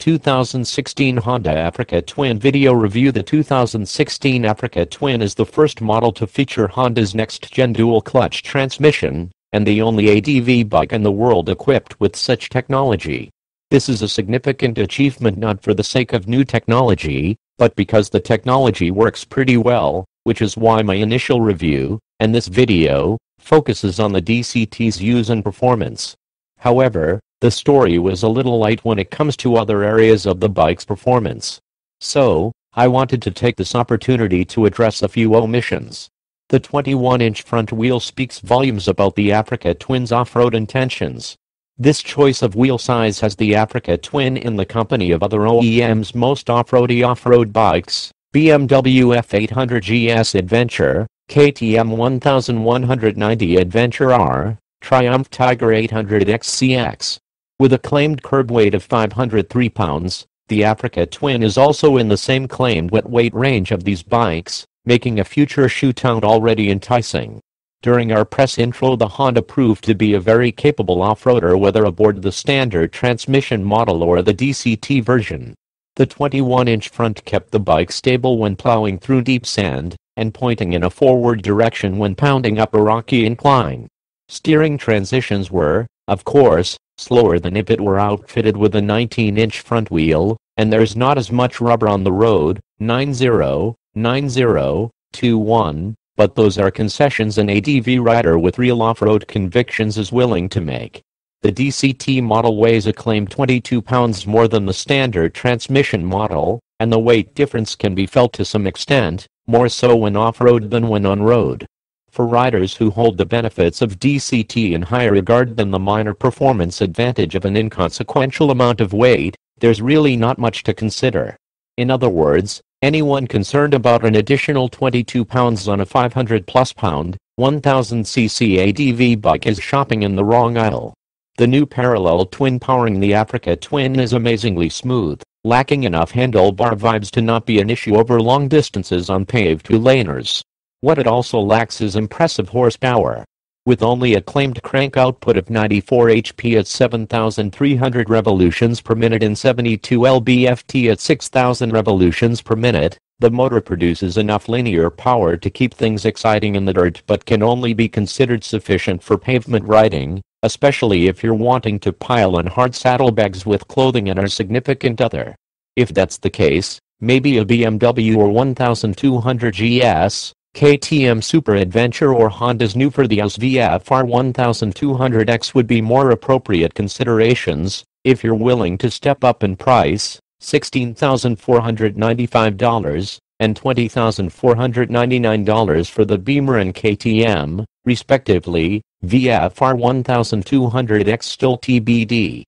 2016 Honda Africa Twin Video Review. The 2016 Africa Twin is the first model to feature Honda's next-gen dual-clutch transmission, and the only ADV bike in the world equipped with such technology. This is a significant achievement not for the sake of new technology, but because the technology works pretty well, which is why my initial review, and this video, focuses on the DCT's use and performance. However, the story was a little light when it comes to other areas of the bike's performance. So, I wanted to take this opportunity to address a few omissions. The 21-inch front wheel speaks volumes about the Africa Twin's off-road intentions. This choice of wheel size has the Africa Twin in the company of other OEMs' most off-roady off-road bikes: BMW F800GS Adventure, KTM 1190 Adventure R, Triumph Tiger 800XCX. With a claimed curb weight of 503 pounds, the Africa Twin is also in the same claimed wet weight range of these bikes, making a future shootout already enticing. During our press intro, the Honda proved to be a very capable off-roader, whether aboard the standard transmission model or the DCT version. The 21-inch front kept the bike stable when plowing through deep sand, and pointing in a forward direction when pounding up a rocky incline. Steering transitions were, of course, slower than if it were outfitted with a 19-inch front wheel, and there's not as much rubber on the road, 90/90/21, but those are concessions an ADV rider with real off-road convictions is willing to make. The DCT model weighs a claimed 22 pounds more than the standard transmission model, and the weight difference can be felt to some extent, more so when off-road than when on-road. For riders who hold the benefits of DCT in higher regard than the minor performance advantage of an inconsequential amount of weight, there's really not much to consider. In other words, anyone concerned about an additional 22 pounds on a 500-plus pound, 1000cc ADV bike is shopping in the wrong aisle. The new parallel twin powering the Africa Twin is amazingly smooth, lacking enough handlebar vibes to not be an issue over long distances on paved two-laners. What it also lacks is impressive horsepower. With only a claimed crank output of 94 HP at 7,300 revolutions per minute and 72 lb-ft at 6,000 revolutions per minute, the motor produces enough linear power to keep things exciting in the dirt, but can only be considered sufficient for pavement riding, especially if you're wanting to pile on hard saddlebags with clothing and a significant other. If that's the case, maybe a BMW or 1200GS, KTM Super Adventure or Honda's new for the SVFR 1200X would be more appropriate considerations. If you're willing to step up in price, $16,495 and $20,499 for the Beamer and KTM, respectively. VFR 1200X still TBD.